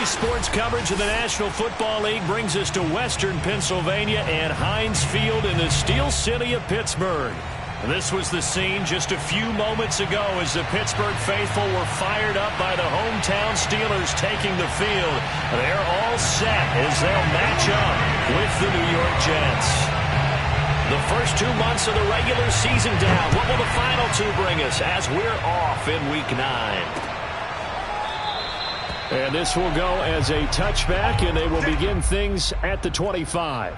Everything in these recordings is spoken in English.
Today's sports coverage of the National Football League brings us to Western Pennsylvania and Heinz Field in the Steel City of Pittsburgh. This was the scene just a few moments ago as the Pittsburgh faithful were fired up by the hometown Steelers taking the field. They're all set as they'll match up with the New York Jets. The first 2 months of the regular season down. What will the final two bring us as we're off in Week 9? And this will go as a touchback, and they will begin things at the 25.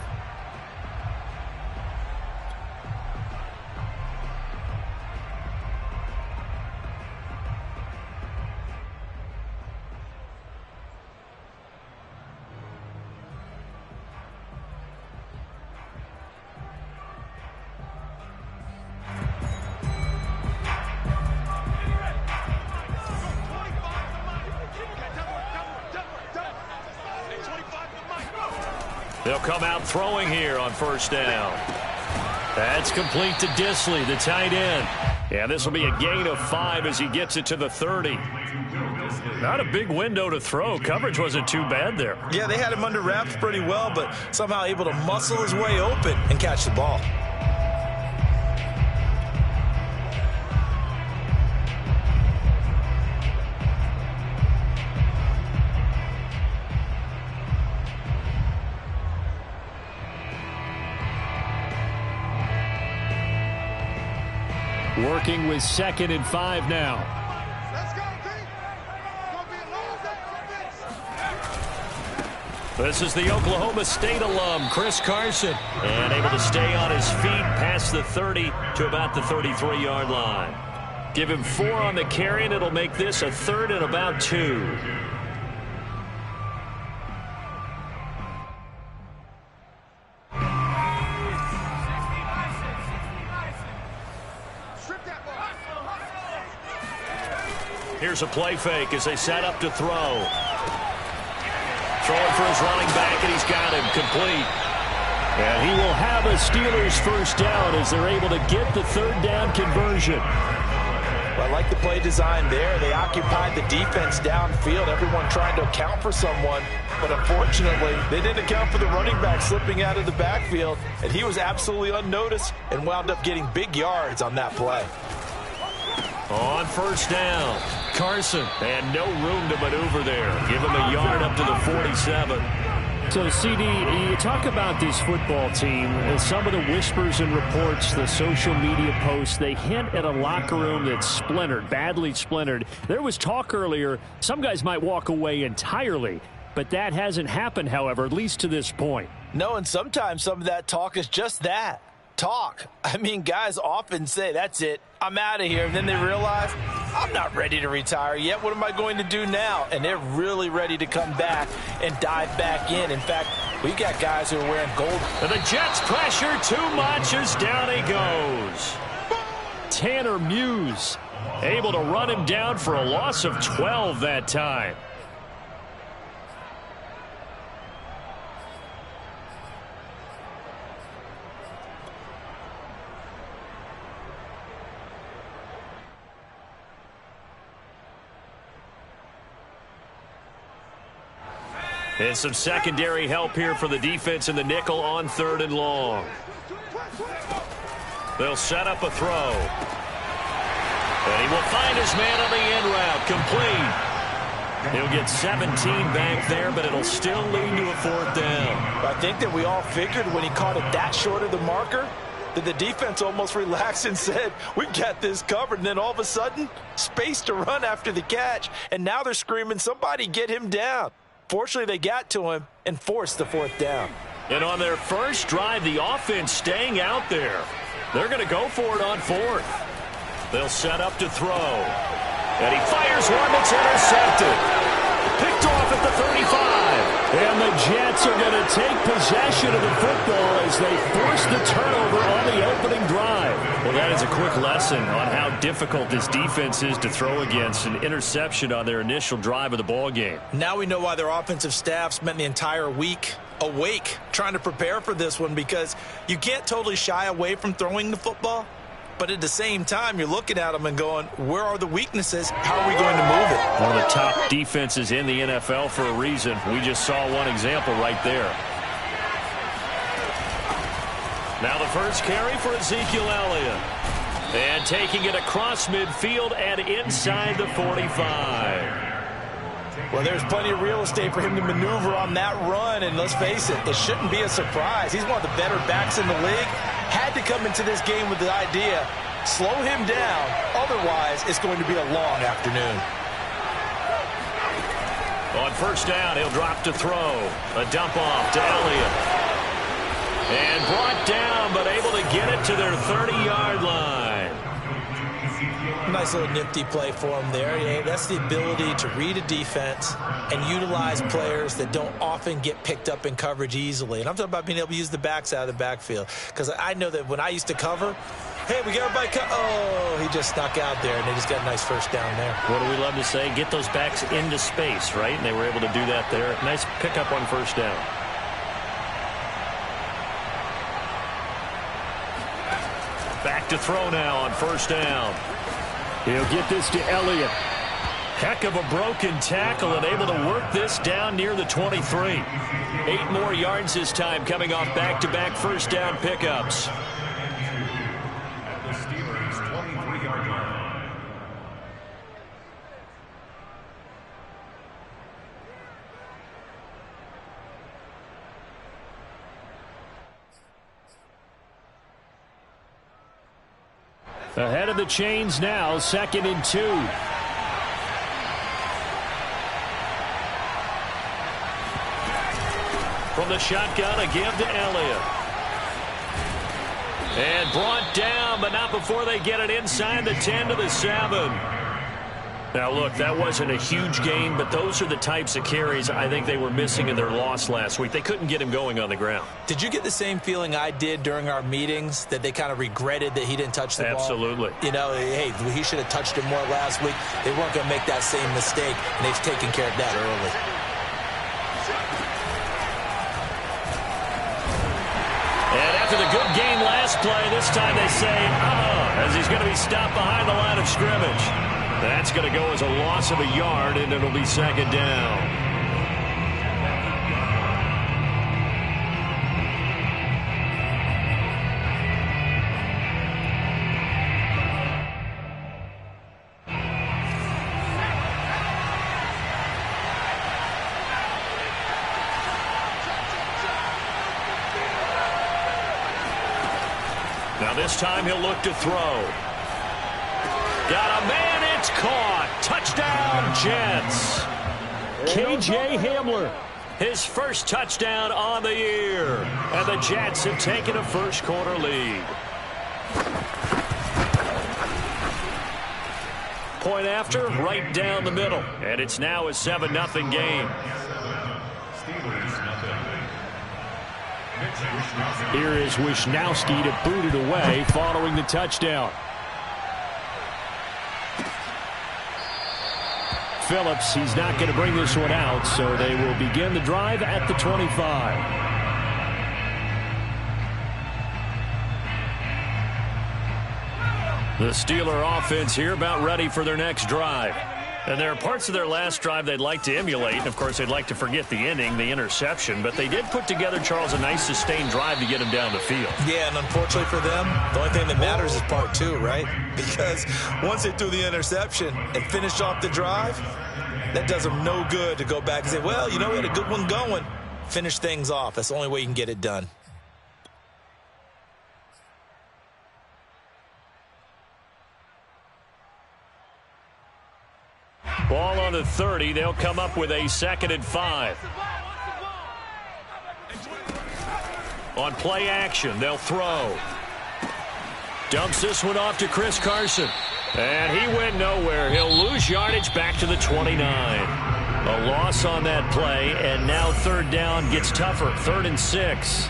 They'll come out throwing here on first down. That's complete to Disley, the tight end. Yeah, this will be a gain of 5 as he gets it to the 30. Not a big window to throw. Coverage wasn't too bad there. Yeah, they had him under wraps pretty well, but somehow able to muscle his way open and catch the ball. Working with 2nd and 5 now. Let's go, team. This is the Oklahoma State alum, Chris Carson. And able to stay on his feet past the 30 to about the 33-yard line. Give him 4 on the carry, and it'll make this a 3rd and about 2. Here's a play fake as they set up to throw. Throwing for his running back, and he's got him complete. And he will have a Steelers first down as they're able to get the 3rd down conversion. Well, I like the play design there. They occupied the defense downfield, everyone trying to account for someone. But unfortunately, they didn't account for the running back slipping out of the backfield, and he was absolutely unnoticed and wound up getting big yards on that play. On first down, Carson, and no room to maneuver there. Give him a yard up to the 47. So, CD, you talk about this football team, and some of the whispers and reports, the social media posts, they hint at a locker room that's splintered, badly splintered. There was talk earlier, some guys might walk away entirely, but that hasn't happened, however, at least to this point. No, and sometimes some of that talk is just that. Talk. I mean, guys often say, that's it, I'm out of here. And then they realize, I'm not ready to retire yet. What am I going to do now? And they're really ready to come back and dive back in. In fact, we got guys who are wearing gold. And the Jets pressure too much as down he goes. Tanner Muse able to run him down for a loss of 12 that time. And some secondary help here for the defense in the nickel on 3rd and long. They'll set up a throw. And he will find his man on the end route. Complete. He'll get 17 back there, but it'll still lead to a 4th down. I think that we all figured when he caught it that short of the marker that the defense almost relaxed and said, we got this covered. And then all of a sudden, space to run after the catch. And now they're screaming, somebody get him down. Fortunately, they got to him and forced the 4th down. And on their first drive, the offense staying out there. They're going to go for it on 4th. They'll set up to throw. And he fires one that's intercepted. Picked off at the 35. And the Jets are going to take possession of the football as they force the turnover on the opening drive. Well, that is a quick lesson on how difficult this defense is to throw against. An interception on their initial drive of the ball game. Now we know why their offensive staff spent the entire week awake trying to prepare for this one, because you can't totally shy away from throwing the football. But at the same time, you're looking at them and going, where are the weaknesses? How are we going to move it? One of the top defenses in the NFL for a reason. We just saw one example right there. Now the first carry for Ezekiel Elliott. And taking it across midfield and inside the 45. Well, there's plenty of real estate for him to maneuver on that run, and let's face it, it shouldn't be a surprise. He's one of the better backs in the league. Had to come into this game with the idea, slow him down, otherwise it's going to be a long afternoon. On first down, he'll drop to throw. A dump off to Elliott. And brought down, but able to get it to their 30-yard line. Nice little nifty play for him there. Yeah, that's the ability to read a defense and utilize players that don't often get picked up in coverage easily. And I'm talking about being able to use the backs out of the backfield. Because I know that when I used to cover, hey, we got everybody oh, he just snuck out there, and they just got a nice first down there. What do we love to say? Get those backs into space, right? And they were able to do that there. Nice pickup on first down. Back to throw now on first down. He'll get this to Elliott. Heck of a broken tackle and able to work this down near the 23. 8 more yards this time coming off back-to-back first down pickups. At the Steelers' 23-yard line. Ahead of the chains now, 2nd and 2. From the shotgun, a give to Elliott. And brought down, but not before they get it inside the 10 to the 7. Now, look, that wasn't a huge gain, but those are the types of carries I think they were missing in their loss last week. They couldn't get him going on the ground. Did you get the same feeling I did during our meetings, that they kind of regretted that he didn't touch the ball? Absolutely. You know, hey, he should have touched it more last week. They weren't going to make that same mistake, and they've taken care of that early. And after the good game last play, this time they say, as he's going to be stopped behind the line of scrimmage. That's going to go as a loss of a yard, and it'll be 2nd down. Now this time he'll look to throw. Got a man. It's caught. Touchdown, Jets. KJ Hamler. His first touchdown on the year. And the Jets have taken a first-quarter lead. Point after, right down the middle. And it's now a 7-0 game. Here is Wisnowski to boot it away following the touchdown. Phillips, he's not going to bring this one out, so they will begin the drive at the 25. The Steeler offense here about ready for their next drive. And there are parts of their last drive they'd like to emulate. And, of course, they'd like to forget the inning, the interception. But they did put together, Charles, a nice sustained drive to get him down the field. Yeah, and unfortunately for them, the only thing that matters is part 2, right? Because once they threw the interception and finished off the drive, that does them no good to go back and say, well, you know, we had a good one going. Finish things off. That's the only way you can get it done. Ball on the 30. They'll come up with a 2nd and 5. On play action, they'll throw. Dumps this one off to Chris Carson. And he went nowhere. He'll lose yardage back to the 29. A loss on that play, and now 3rd down gets tougher. 3rd and 6.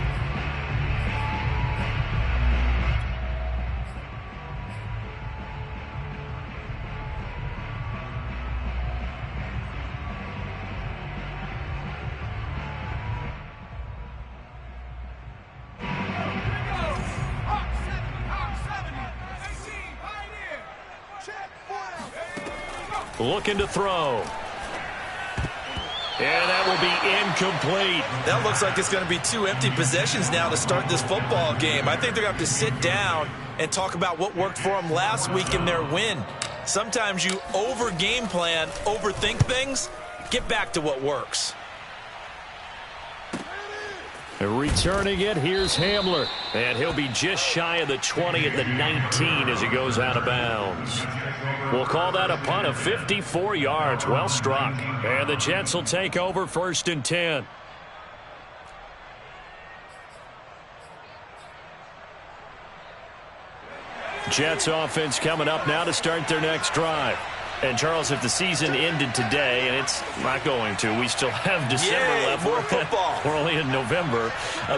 looking to throw. And that will be incomplete. That looks like it's going to be 2 empty possessions now to start this football game. I think they're going to have to sit down and talk about what worked for them last week in their win. Sometimes you over-game plan, overthink things. Get back to what works. Returning it, here's Hamler. And he'll be just shy of the 20 at the 19 as he goes out of bounds. We'll call that a punt of 54 yards. Well struck. And the Jets will take over 1st and 10. Jets offense coming up now to start their next drive. And, Charles, if the season ended today, and it's not going to, we still have December left. More football. We're only in November.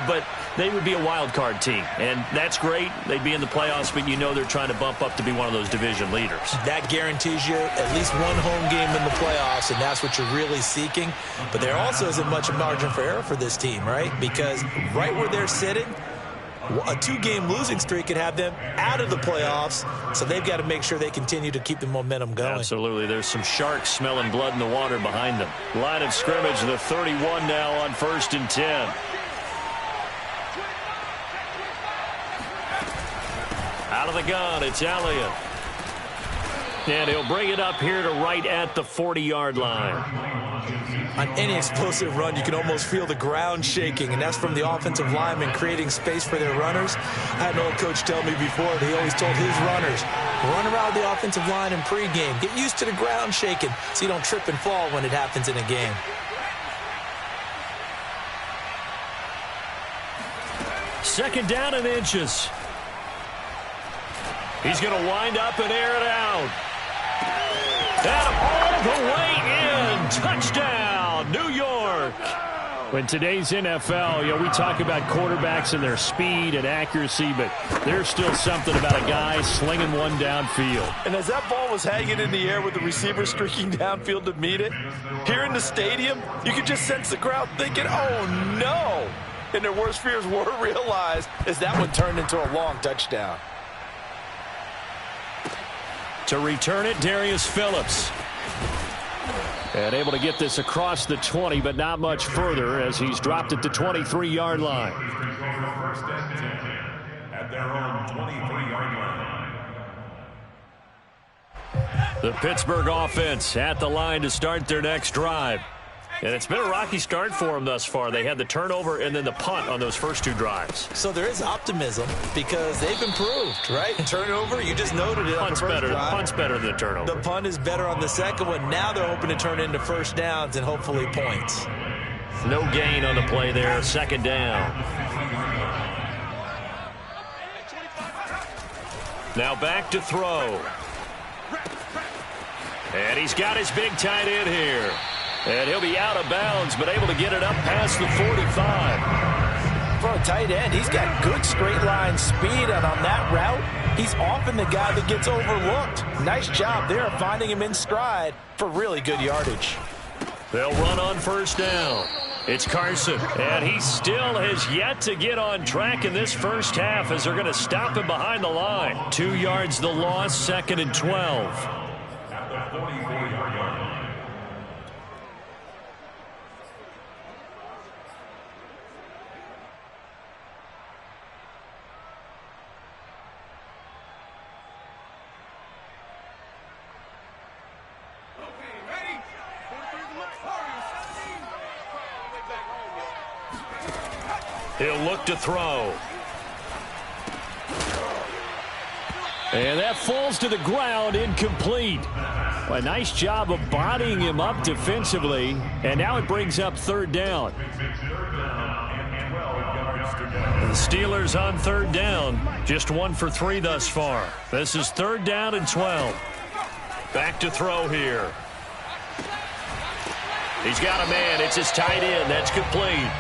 But they would be a wild card team. And that's great. They'd be in the playoffs, but you know they're trying to bump up to be one of those division leaders. That guarantees you at least one home game in the playoffs, and that's what you're really seeking. But there also isn't much margin for error for this team, right? Because right where they're sitting, a 2-game losing streak could have them out of the playoffs, so they've got to make sure they continue to keep the momentum going. Absolutely. There's some sharks smelling blood in the water behind them. Line of scrimmage, the 31 now on 1st and 10. Out of the gun, it's Elliott. And he'll bring it up here to right at the 40-yard line. On any explosive run, you can almost feel the ground shaking, and that's from the offensive linemen creating space for their runners. I had an old coach tell me before that he always told his runners, run around the offensive line in pregame. Get used to the ground shaking so you don't trip and fall when it happens in a game. Second down and inches. He's going to wind up and air it out. And all the way in. Touchdown, New York. In today's NFL, we talk about quarterbacks and their speed and accuracy, but there's still something about a guy slinging one downfield. And as that ball was hanging in the air with the receiver streaking downfield to meet it, here in the stadium, you could just sense the crowd thinking, oh, no. And their worst fears were realized as that one turned into a long touchdown. To return it, Darius Phillips. And able to get this across the 20, but not much further as he's dropped at the 23-yard line. At their own 23-yard line. The Pittsburgh offense at the line to start their next drive. And it's been a rocky start for them thus far. They had the turnover and then the punt on those first 2 drives. So there is optimism because they've improved, right? Turnover, you just noted it. Punt's better than the turnover. The punt is better on the second one. Now they're hoping to turn into first downs and hopefully points. No gain on the play there. Second down. Now back to throw. And he's got his big tight end here. And he'll be out of bounds, but able to get it up past the 45. For a tight end, he's got good straight line speed, and on that route, he's often the guy that gets overlooked. Nice job there of finding him in stride for really good yardage. They'll run on first down. It's Carson, and he still has yet to get on track in this first half as they're going to stop him behind the line. 2 yards the loss, 2nd and 12. At the 44-yard line. He'll look to throw. And that falls to the ground, incomplete. Well, a nice job of bodying him up defensively, and now it brings up 3rd down. The Steelers on 3rd down. Just 1 for 3 thus far. This is 3rd down and 12. Back to throw here. He's got a man. It's his tight end. That's complete.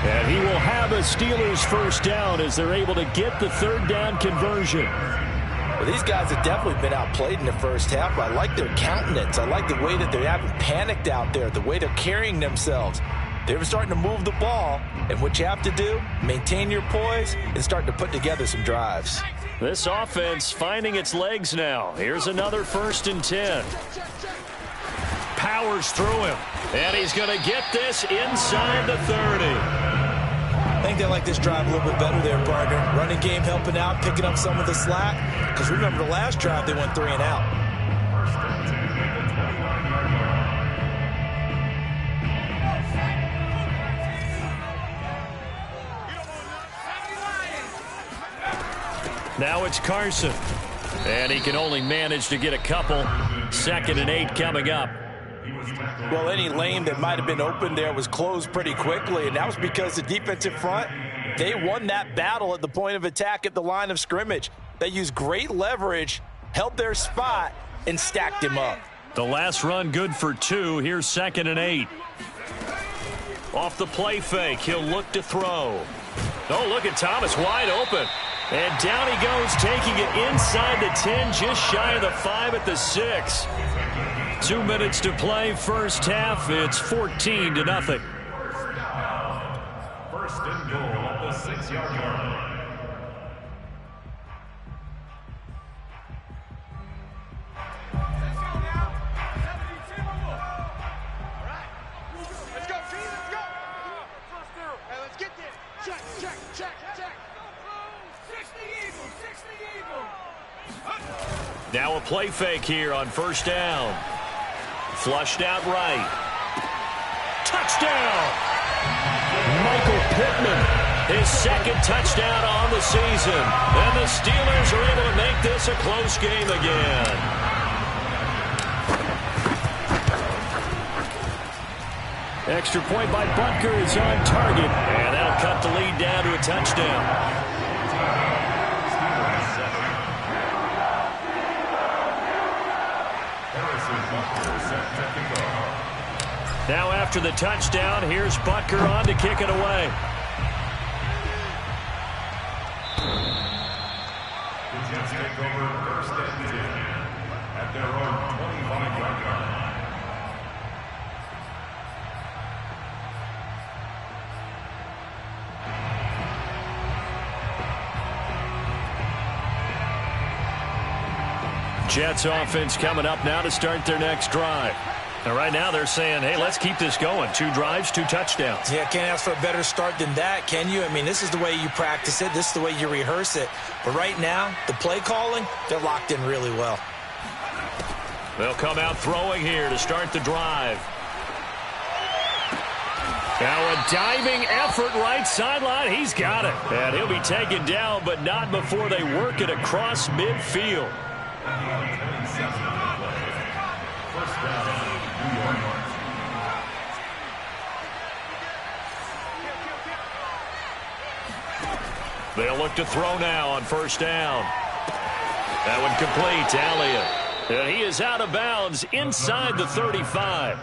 And he will have a Steelers first down as they're able to get the 3rd down conversion. Well, these guys have definitely been outplayed in the first half. I like their countenance. I like the way that they haven't panicked out there, the way they're carrying themselves. They're starting to move the ball, and what you have to do, maintain your poise and start to put together some drives. This offense finding its legs now. Here's another 1st and 10. powers through him. And he's going to get this inside the 30. I think they like this drive a little bit better there, partner. Running game helping out, picking up some of the slack. Because remember, the last drive, they went 3 and out. Now it's Carson. And he can only manage to get a couple. 2nd and 8 coming up. Well, any lane that might have been open there was closed pretty quickly, and that was because the defensive front, they won that battle at the point of attack at the line of scrimmage. They used great leverage, held their spot, and stacked him up. The last run good for 2. Here's 2nd and 8. Off the play fake, he'll look to throw. Oh, look at Thomas wide open. And down he goes, taking it inside the 10, just shy of the 5 at the 6. 2 minutes to play, first half. It's 14-0. First and goal at the 6-yard line. Let's go, team, let's go. Hey, let's get this. Check. 60 Eagles. Now a play fake here on first down. Flushed out right. Touchdown! Michael Pittman, his 2nd touchdown on the season. And the Steelers are able to make this a close game again. Extra point by Butker is on target. And that'll cut the lead down to a touchdown. Now after the touchdown, here's Butker on to kick it away. The Jets take over 1st and 10 at their own 25-yard line. Jets offense coming up now to start their next drive. And right now they're saying, hey, let's keep this going. 2 drives, 2 touchdowns. Yeah, can't ask for a better start than that, can you? I mean, this is the way you practice it. This is the way you rehearse it. But right now, the play calling, they're locked in really well. They'll come out throwing here to start the drive. Now a diving effort right sideline. He's got it. And he'll be taken down, but not before they work it across midfield. They'll look to throw now on first down. That one complete to Elliott. And he is out of bounds inside the 35.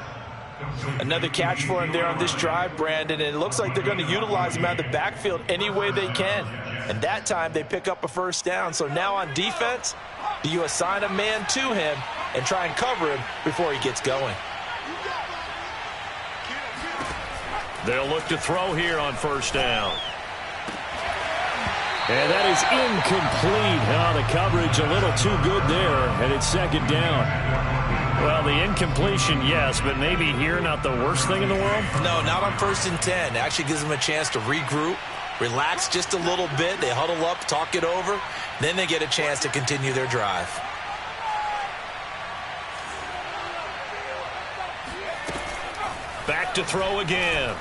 Another catch for him there on this drive, Brandon, and it looks like they're going to utilize him out of the backfield any way they can. And that time they pick up a first down. So now on defense, do you assign a man to him and try and cover him before he gets going? They'll look to throw here on first down. And that is incomplete. Oh, the coverage a little too good there, and it's 2nd down. Well, the incompletion, yes, but maybe here not the worst thing in the world? No, not on 1st and 10. It actually gives them a chance to regroup, relax just a little bit. They huddle up, talk it over. Then they get a chance to continue their drive. Back to throw again.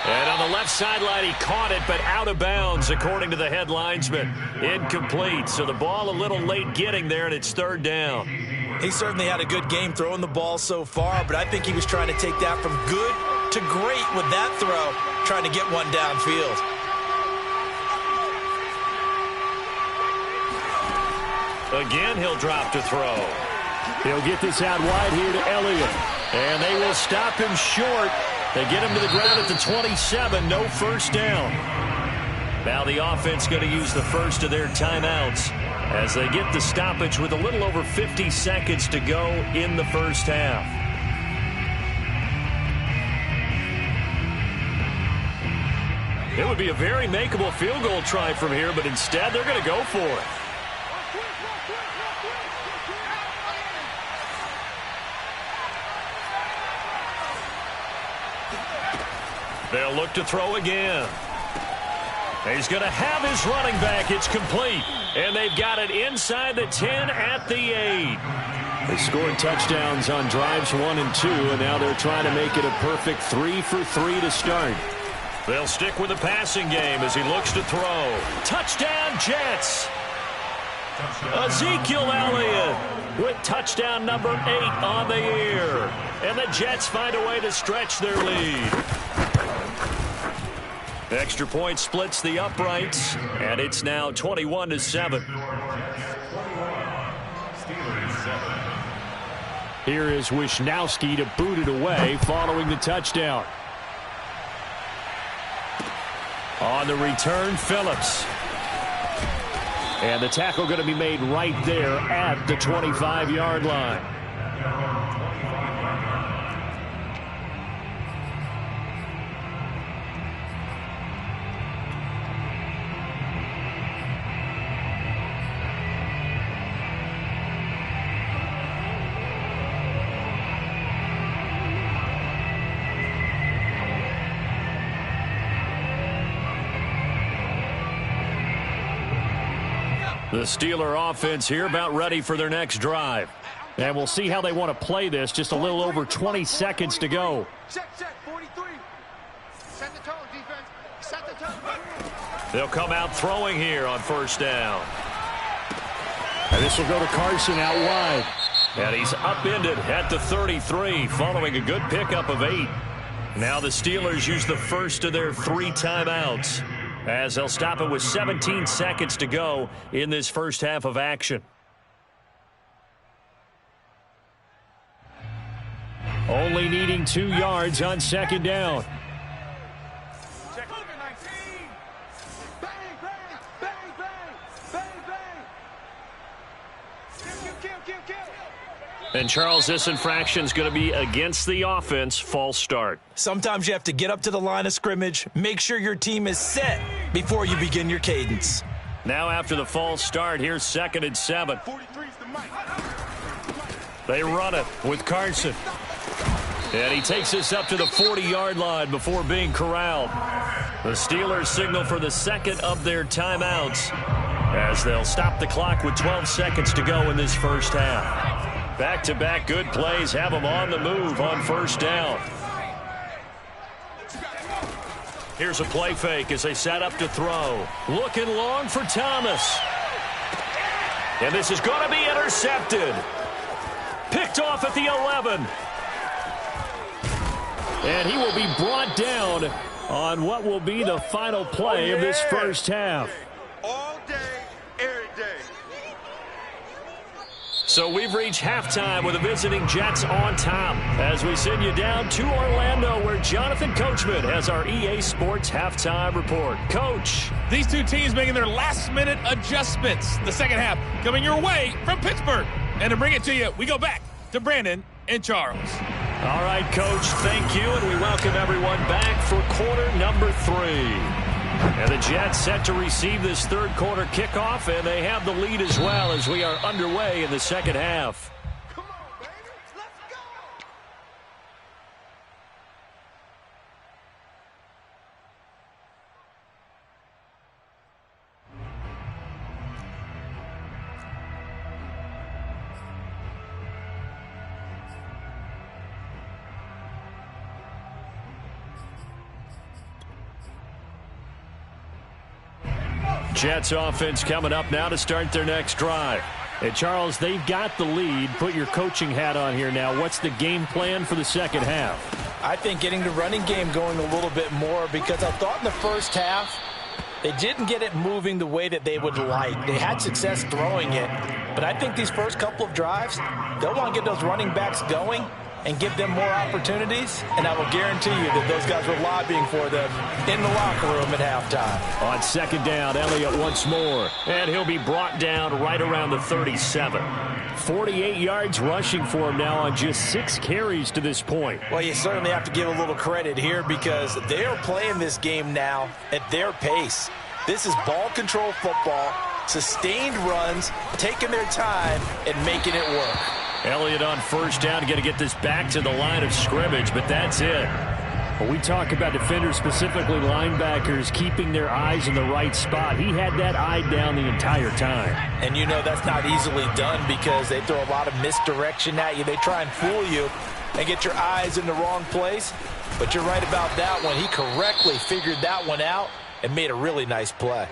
And on the left sideline, he caught it, but out of bounds, according to the head linesman. Incomplete, so the ball a little late getting there, and it's 3rd down. He certainly had a good game throwing the ball so far, but I think he was trying to take that from good to great with that throw, trying to get one downfield. Again, he'll drop to throw. He'll get this out wide here to Elliott. And they will stop him short. They get him to the ground at the 27. No first down. Now the offense going to use the first of their timeouts as they get the stoppage with a little over 50 seconds to go in the first half. It would be a very makeable field goal try from here, but instead they're going to go for it. They'll look to throw again. He's going to have his running back. It's complete. And they've got it inside the 10 at the 8. They scored touchdowns on drives 1 and 2, and now they're trying to make it a perfect 3 for 3 to start. They'll stick with the passing game as he looks to throw. Touchdown, Jets. Ezekiel Elliott with touchdown number 8 on the year. And the Jets find a way to stretch their lead. The extra point splits the uprights, and it's now 21-7. Here is Wisnowski to boot it away following the touchdown. On the return, Phillips. And the tackle going to be made right there at the 25-yard line. The Steeler offense here about ready for their next drive. And we'll see how they want to play this. Just a little over 20 seconds to go. Check, 43. Set the tone, defense. Set the tone. They'll come out throwing here on first down. And this will go to Carson out wide. And he's upended at the 33 following a good pickup of 8. Now the Steelers use the first of their 3 timeouts, as they'll stop it with 17 seconds to go in this first half of action. Only needing 2 yards on second down. Check 19. Bang, bang, bang, bang, bang, bang. Kill. And Charles, this infraction is going to be against the offense. False start. Sometimes you have to get up to the line of scrimmage, make sure your team is set before you begin your cadence. Now after the false start, here's 2nd and 7. 43's the mic. They run it with Carson. And he takes this up to the 40-yard line before being corralled. The Steelers signal for the second of their timeouts, as they'll stop the clock with 12 seconds to go in this first half. Back-to-back good plays have them on the move on first down. Here's a play fake as they set up to throw. Looking long for Thomas. And this is going to be intercepted. Picked off at the 11. And he will be brought down on what will be the final play of this first half. All day, every day. So we've reached halftime with the visiting Jets on top, as we send you down to Orlando, where Jonathan Coachman has our EA Sports halftime report. Coach. These two teams making their last-minute adjustments. The second half coming your way from Pittsburgh. And to bring it to you, we go back to Brandon and Charles. All right, Coach, thank you, and we welcome everyone back for quarter number 3. And the Jets set to receive this third quarter kickoff, and they have the lead as well as we are underway in the second half. Come on, baby. Let's go. Jets offense coming up now to start their next drive. Hey, Charles, they've got the lead. Put your coaching hat on here now. What's the game plan for the second half? I think getting the running game going a little bit more, because I thought in the first half they didn't get it moving the way that they would like. They had success throwing it, but I think these first couple of drives, they'll want to get those running backs going and give them more opportunities, and I will guarantee you that those guys were lobbying for them in the locker room at halftime. On second down, Elliott once more, and he'll be brought down right around the 37. 48 yards rushing for him now on just 6 carries to this point. Well, you certainly have to give a little credit here, because they are playing this game now at their pace. This is ball control football, sustained runs, taking their time and making it work. Elliott on first down, going to get this back to the line of scrimmage, but that's it. Well, we talk about defenders, specifically linebackers, keeping their eyes in the right spot. He had that eye down the entire time. And you know that's not easily done because they throw a lot of misdirection at you. They try and fool you and get your eyes in the wrong place. But you're right about that one. He correctly figured that one out and made a really nice play.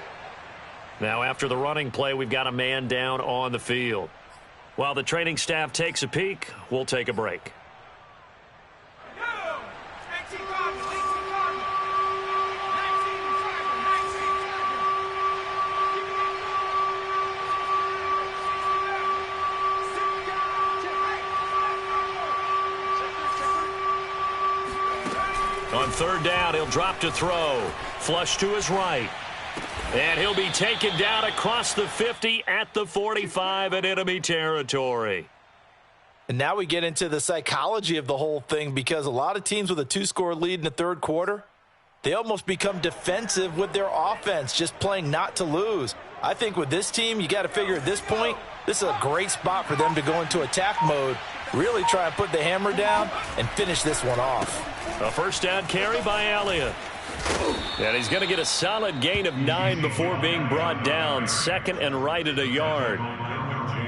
Now after the running play, we've got a man down on the field. While the training staff takes a peek, we'll take a break. On third down, he'll drop to throw. Flush to his right. And he'll be taken down across the 50 at the 45 in enemy territory. And now we get into the psychology of the whole thing because a lot of teams with a 2-score lead in the third quarter, they almost become defensive with their offense, just playing not to lose. I think with this team, you got to figure at this point, this is a great spot for them to go into attack mode, really try and put the hammer down and finish this one off. A first down carry by Elliott. And he's going to get a solid gain of 9 before being brought down. Second and right at a yard.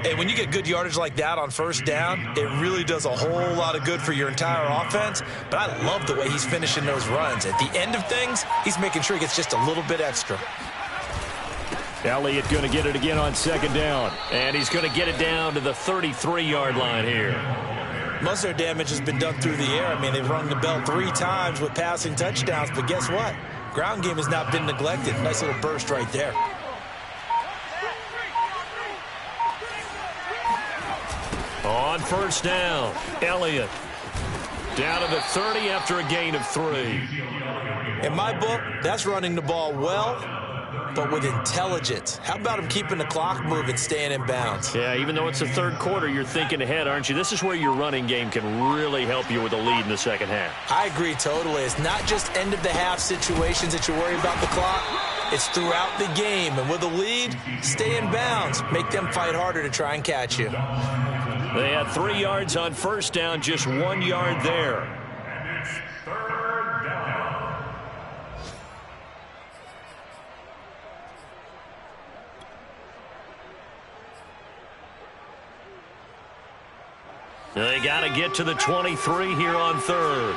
Hey, when you get good yardage like that on first down, it really does a whole lot of good for your entire offense. But I love the way he's finishing those runs. At the end of things, he's making sure he gets just a little bit extra. Elliott going to get it again on second down. And he's going to get it down to the 33-yard line here. Most of their damage has been done through the air. I mean, they've rung the bell 3 times with passing touchdowns. But guess what? Ground game has not been neglected. Nice little burst right there. On first down, Elliott down to the 30 after a gain of 3. In my book, that's running the ball well, but with intelligence. How about him keeping the clock moving, staying in bounds? Yeah, even though it's the third quarter, you're thinking ahead, aren't you? This is where your running game can really help you with a lead in the second half. I agree totally. It's not just end-of-the-half situations that you worry about the clock. It's throughout the game. And with a lead, stay in bounds. Make them fight harder to try and catch you. They had 3 yards on first down, just 1 yard there. And it's third down. They got to get to the 23 here on third.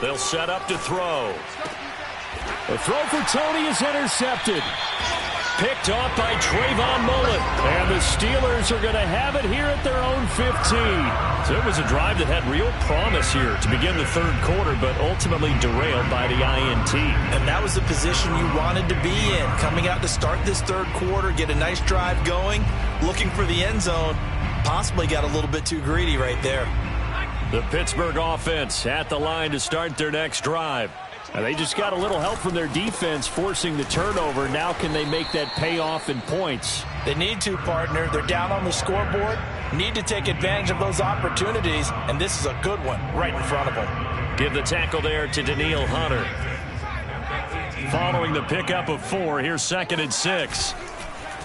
They'll set up to throw. The throw for Tony is intercepted. Picked off by Trayvon Mullen. And the Steelers are going to have it here at their own 15. So it was a drive that had real promise here to begin the third quarter, but ultimately derailed by the INT. And that was the position you wanted to be in. Coming out to start this third quarter, get a nice drive going, looking for the end zone. Possibly got a little bit too greedy right there. The Pittsburgh offense at the line to start their next drive. And they just got a little help from their defense forcing the turnover. Now can they make that pay off in points? They need to, partner. They're down on the scoreboard. Need to take advantage of those opportunities, and this is a good one right in front of them. Give the tackle there to Danielle Hunter. Following the pickup of 4, here's 2nd and 6.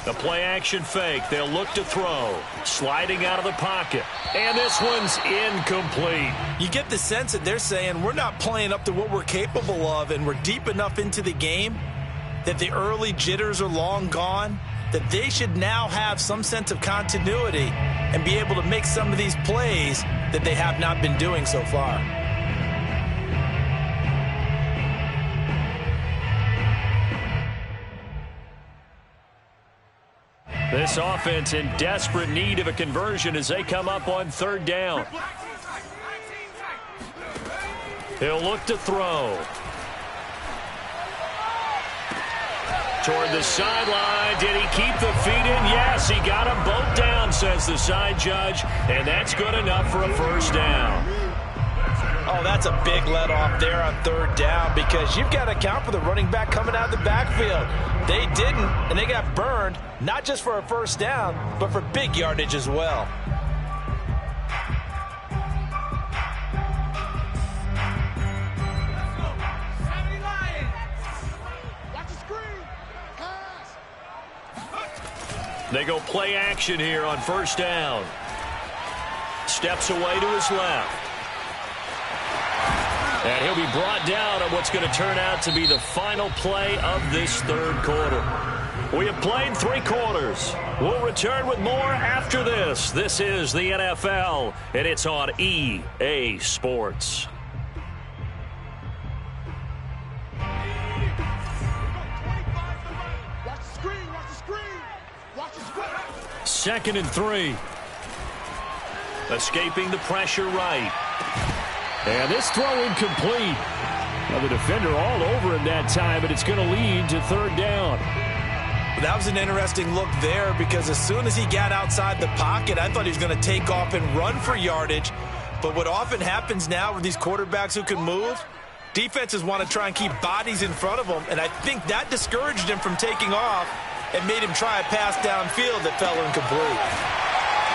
The play-action fake. They'll look to throw. Sliding out of the pocket. And this one's incomplete. You get the sense that they're saying we're not playing up to what we're capable of, and we're deep enough into the game that the early jitters are long gone, that they should now have some sense of continuity and be able to make some of these plays that they have not been doing so far. This offense in desperate need of a conversion as they come up on third down. He'll look to throw. Toward the sideline. Did he keep the feet in? Yes, he got them both down, says the side judge. And that's good enough for a first down. Oh, that's a big let off there on third down because you've got to account for the running back coming out of the backfield. They didn't, and they got burned, not just for a first down, but for big yardage as well. They go play action here on first down. Steps away to his left. And he'll be brought down on what's going to turn out to be the final play of this third quarter. We have played 3 quarters. We'll return with more after this. This is the NFL, and it's on EA Sports. Second and 3. Escaping the pressure right. And this throw incomplete. Now the defender all over him that time, but it's going to lead to third down. That was an interesting look there because as soon as he got outside the pocket, I thought he was going to take off and run for yardage. But what often happens now with these quarterbacks who can move, defenses want to try and keep bodies in front of them, and I think that discouraged him from taking off and made him try a pass downfield that fell incomplete.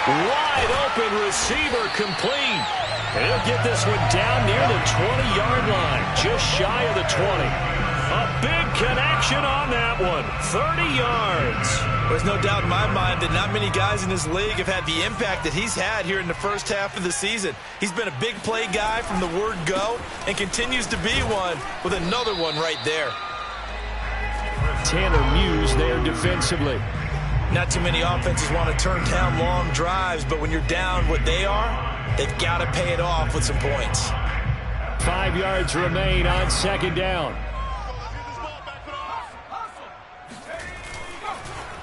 Wide open receiver complete. And he'll get this one down near the 20-yard line, just shy of the 20. A big connection on that one, 30 yards. There's no doubt in my mind that not many guys in this league have had the impact that he's had here in the first half of the season. He's been a big play guy from the word go and continues to be one with another one right there. Tanner Muse there defensively. Not too many offenses want to turn down long drives, but when you're down what they are, they've got to pay it off with some points. 5 yards remain on second down.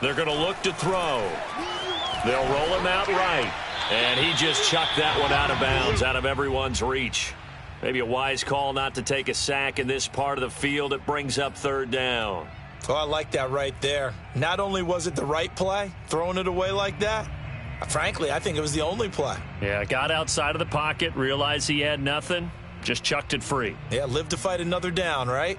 They're going to look to throw. They'll roll him out right. And he just chucked that one out of bounds, out of everyone's reach. Maybe a wise call not to take a sack in this part of the field. It brings up third down. Oh, I like that right there. Not only was it the right play, throwing it away like that, frankly, I think it was the only play. Yeah, got outside of the pocket, realized he had nothing, just chucked it free. Yeah, live to fight another down, right?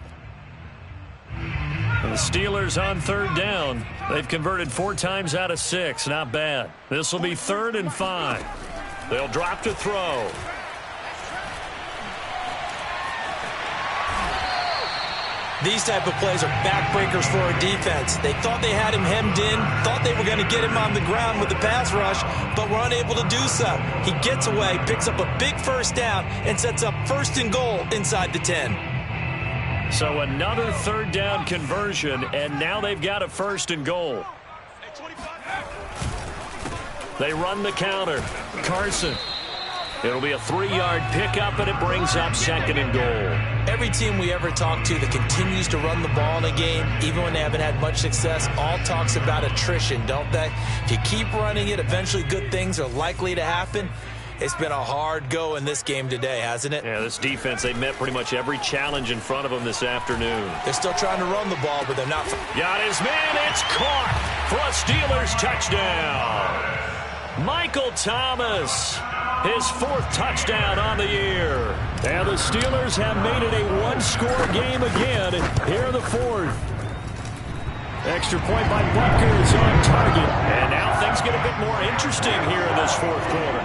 And the Steelers on third down. They've converted 4 times out of 6. Not bad. This will be 3rd and 5. They'll drop to throw. These type of plays are backbreakers for a defense. They thought they had him hemmed in, thought they were going to get him on the ground with the pass rush, but were unable to do so. He gets away, picks up a big first down, and sets up 1st and goal inside the 10. So another third down conversion, and now they've got a 1st and goal. They run the counter. Carson. It'll be a 3-yard pickup, and it brings up 2nd and goal. Every team we ever talk to that continues to run the ball in a game, even when they haven't had much success, all talks about attrition, don't they? If you keep running it, eventually good things are likely to happen. It's been a hard go in this game today, hasn't it? Yeah, this defense, they met pretty much every challenge in front of them this afternoon. They're still trying to run the ball, but they're not. Got his man. It's caught for a Steelers touchdown. Michael Thomas, his 4th touchdown on the year. And the Steelers have made it a 1-score game again here in the 4th. Extra point by Butker is on target. And now things get a bit more interesting here in this 4th quarter.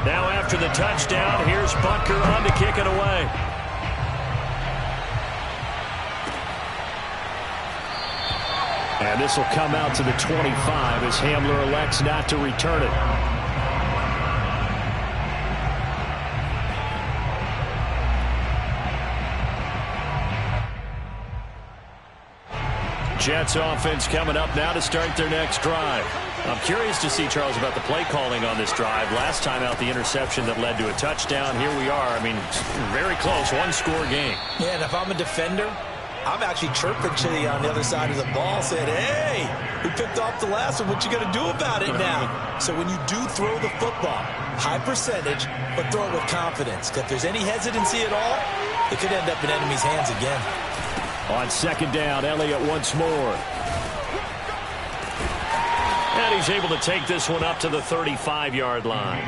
Now after the touchdown, here's Butker on to kick it away. And this will come out to the 25 as Hamler elects not to return it. Jets offense coming up now to start their next drive. I'm curious to see, Charles, about the play calling on this drive. Last time out, the interception that led to a touchdown. Here we are. I mean, very close, 1-score game. Yeah, and if I'm a defender, I'm actually chirping to you on the other side of the ball, saying, hey, we picked off the last one. What you going to do about it now? So when you do throw the football, high percentage, but throw it with confidence. If there's any hesitancy at all, it could end up in enemy's hands again. On 2nd down, Elliott once more. And he's able to take this one up to the 35-yard line.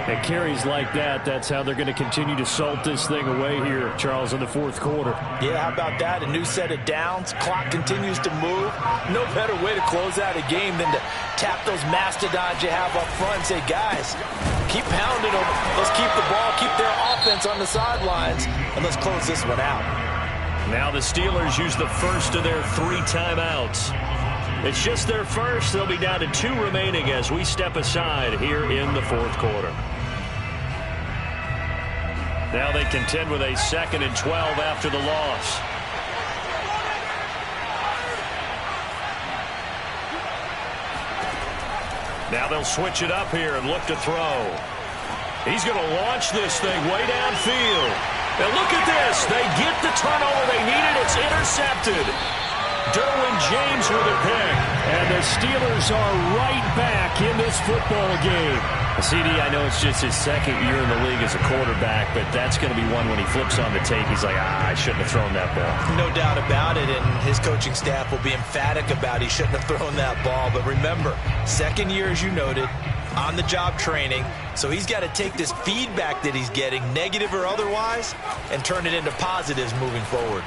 And carries like that, that's how they're going to continue to salt this thing away here, Charles, in the 4th quarter. Yeah, how about that? A new set of downs. Clock continues to move. No better way to close out a game than to tap those mastodons you have up front and say, guys, keep pounding them. Let's keep the ball, keep their offense on the sidelines, and let's close this one out. Now the Steelers use the first of their 3 timeouts. It's just their first. They'll be down to 2 remaining as we step aside here in the 4th quarter. Now they contend with a 2nd and 12 after the loss. Now they'll switch it up here and look to throw. He's going to launch this thing way downfield. And look at this. They get the turnover they needed. It's intercepted. Derwin James with a pick. And the Steelers are right back in this football game. CD, I know it's just his 2nd year in the league as a quarterback, but that's going to be one when he flips on the tape. He's like, I shouldn't have thrown that ball. No doubt about it, and his coaching staff will be emphatic about he shouldn't have thrown that ball. But remember, 2nd year, as you noted, on-the-job training. So he's got to take this feedback that he's getting, negative or otherwise, and turn it into positives moving forward.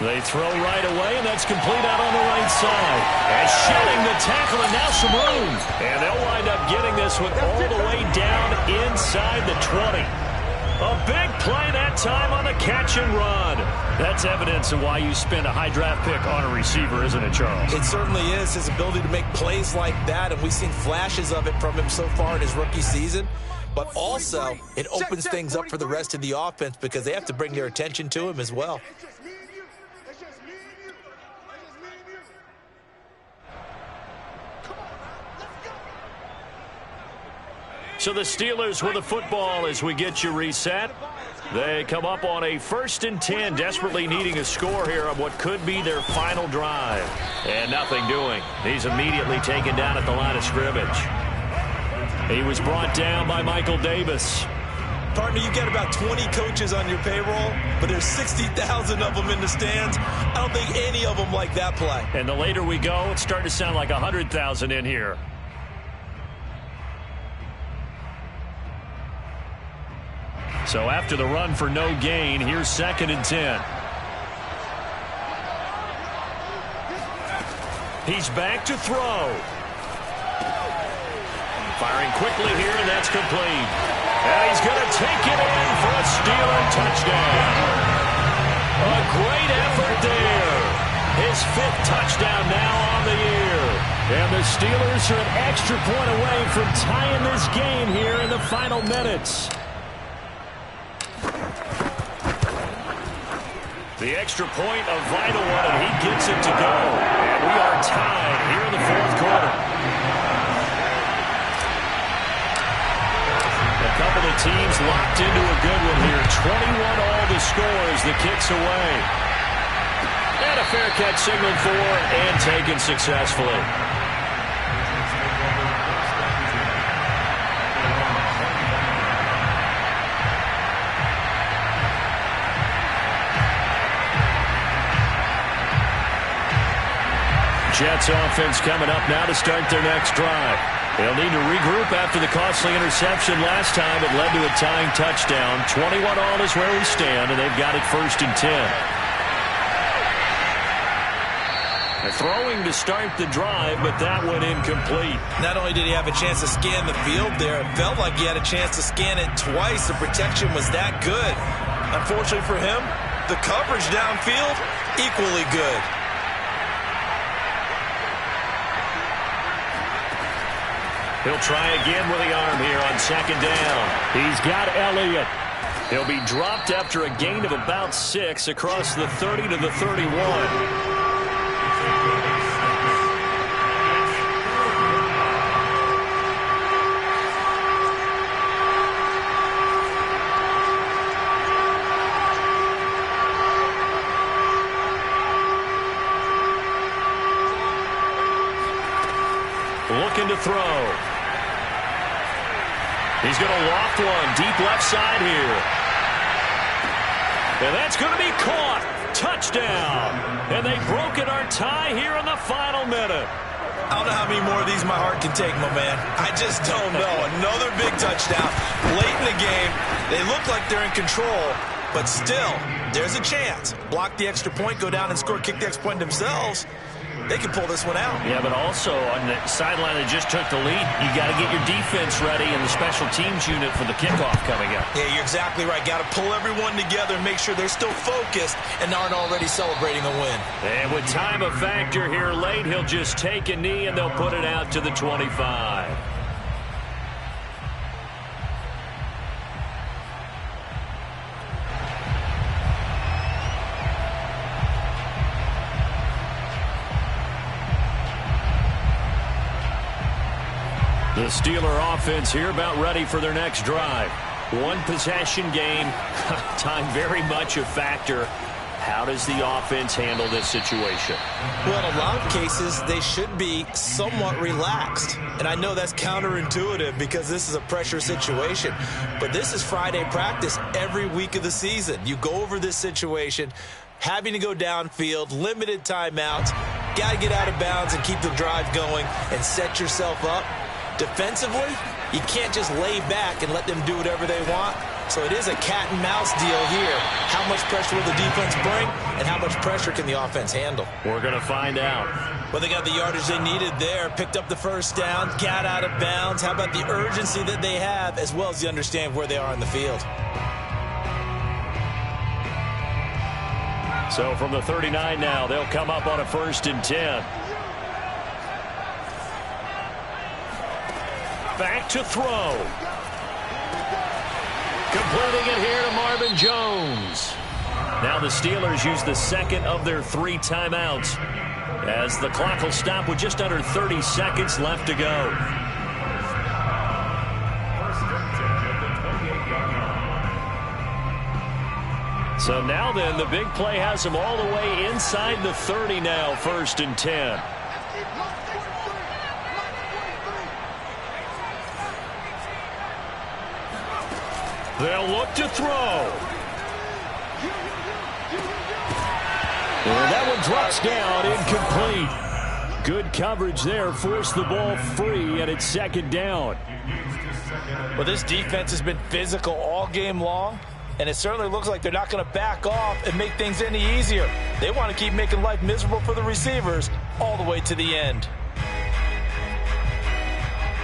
They throw right away, and that's complete out on the right side. And shedding the tackle, and now some room. And they'll wind up getting this one all the way down inside the 20. A big play that time on the catch and run. That's evidence of why you spend a high draft pick on a receiver, isn't it, Charles? It certainly is, his ability to make plays like that, and we've seen flashes of it from him so far in his rookie season. But also, it opens things up for the rest of the offense because they have to bring their attention to him as well. So the Steelers with the football as we get you reset. They come up on a 1st and 10, desperately needing a score here on what could be their final drive. And nothing doing. He's immediately taken down at the line of scrimmage. He was brought down by Michael Davis. Partner, you've got about 20 coaches on your payroll, but there's 60,000 of them in the stands. I don't think any of them like that play. And the later we go, it's starting to sound like 100,000 in here. So after the run for no gain, here's 2nd and 10. He's back to throw. Firing quickly here, and that's complete. And he's going to take it in for a Steeler touchdown. A great effort there. His 5th touchdown now on the year. And the Steelers are an extra point away from tying this game here in the final minutes. The extra point, a vital one, and he gets it to go. And we are tied here in the 4th quarter. A couple of teams locked into a good one here. 21 all the scores, the kicks away. And a fair catch signaled for and taken successfully. Jets offense coming up now to start their next drive. They'll need to regroup after the costly interception last time. It led to a tying touchdown. 21 all is where we stand, and they've got it 1st and 10. They're throwing to start the drive, but that went incomplete. Not only did he have a chance to scan the field there, it felt like he had a chance to scan it twice. The protection was that good. Unfortunately for him, the coverage downfield, equally good. He'll try again with the arm here on 2nd down. He's got Elliott. He'll be dropped after a gain of about 6 across the 30 to the 31. Looking to throw. He's going to loft one deep left side here. And that's going to be caught. Touchdown. And they've broken our tie here in the final minute. I don't know how many more of these my heart can take, my man. I just don't know. Another big touchdown late in the game. They look like they're in control. But still, there's a chance. Block the extra point, go down and score, kick the extra point themselves. They can pull this one out. Yeah, but also on the sideline that just took the lead, you got to get your defense ready and the special teams unit for the kickoff coming up. Yeah, you're exactly right. Got to pull everyone together and make sure they're still focused and aren't already celebrating a win. And with time a factor here late, he'll just take a knee and they'll put it out to the 25. The Steeler offense here about ready for their next drive. One possession game, time very much a factor. How does the offense handle this situation? Well, in a lot of cases, they should be somewhat relaxed. And I know that's counterintuitive because this is a pressure situation. But this is Friday practice every week of the season. You go over this situation, having to go downfield, limited timeouts, got to get out of bounds and keep the drive going and set yourself up. Defensively, you can't just lay back and let them do whatever they want. So it is a cat and mouse deal here. How much pressure will the defense bring and how much pressure can the offense handle? We're going to find out. Well, they got the yardage they needed there, picked up the first down, got out of bounds. How about the urgency that they have as well as you understand where they are in the field? So from the 39 now, they'll come up on a 1st and 10. Back to throw. Completing it here to Marvin Jones. Now the Steelers use the second of their 3 timeouts as the clock will stop with just under 30 seconds left to go. So now then, the big play has them all the way inside the 30 now, 1st and 10. They'll look to throw. And that one drops down, incomplete. Good coverage there, forced the ball free, and it's 2nd down. Well, this defense has been physical all game long, and it certainly looks like they're not going to back off and make things any easier. They want to keep making life miserable for the receivers all the way to the end.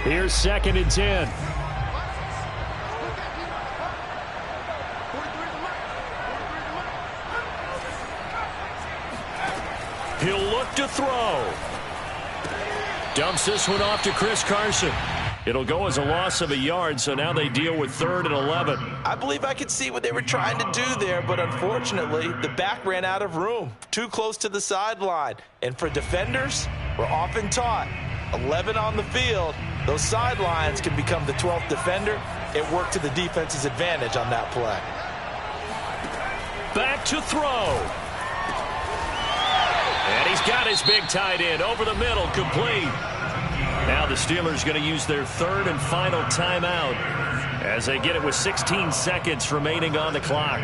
Here's 2nd and 10. He'll look to throw. Dumps this one off to Chris Carson. It'll go as a loss of a yard, so now they deal with 3rd and 11. I believe I could see what they were trying to do there, but unfortunately, the back ran out of room. Too close to the sideline. And for defenders, we're often taught, 11 on the field, those sidelines can become the 12th defender. It worked to the defense's advantage on that play. Back to throw. And he's got his big tight end over the middle, complete. Now the Steelers going to use their 3rd and final timeout as they get it with 16 seconds remaining on the clock.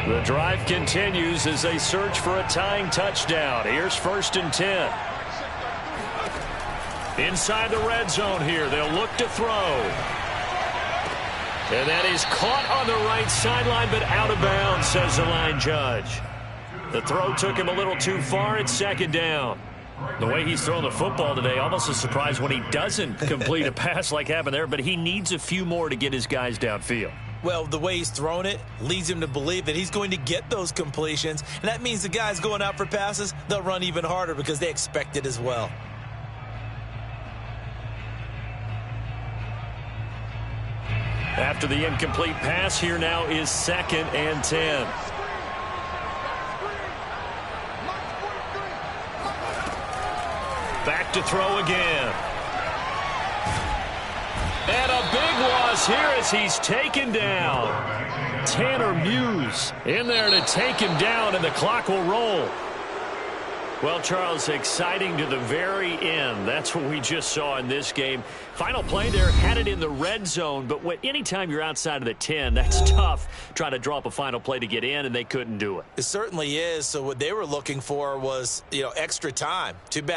The drive continues as they search for a tying touchdown. Here's 1st and 10. Inside the red zone here, they'll look to throw. And that is caught on the right sideline, but out of bounds, says the line judge. The throw took him a little too far. It's 2nd down. The way he's throwing the football today, almost a surprise when he doesn't complete a pass like happened there, but he needs a few more to get his guys downfield. Well, the way he's thrown it leads him to believe that he's going to get those completions, and that means the guys going out for passes, they'll run even harder because they expect it as well. After the incomplete pass, here now is 2nd and 10. Back to throw again. And a big loss here as he's taken down. Tanner Muse in there to take him down, and the clock will roll. Well, Charles, exciting to the very end. That's what we just saw in this game. Final play there, had it in the red zone, but anytime you're outside of the 10, that's tough. Trying to draw up a final play to get in, and they couldn't do it. It certainly is. So what they were looking for was, extra time. Too bad.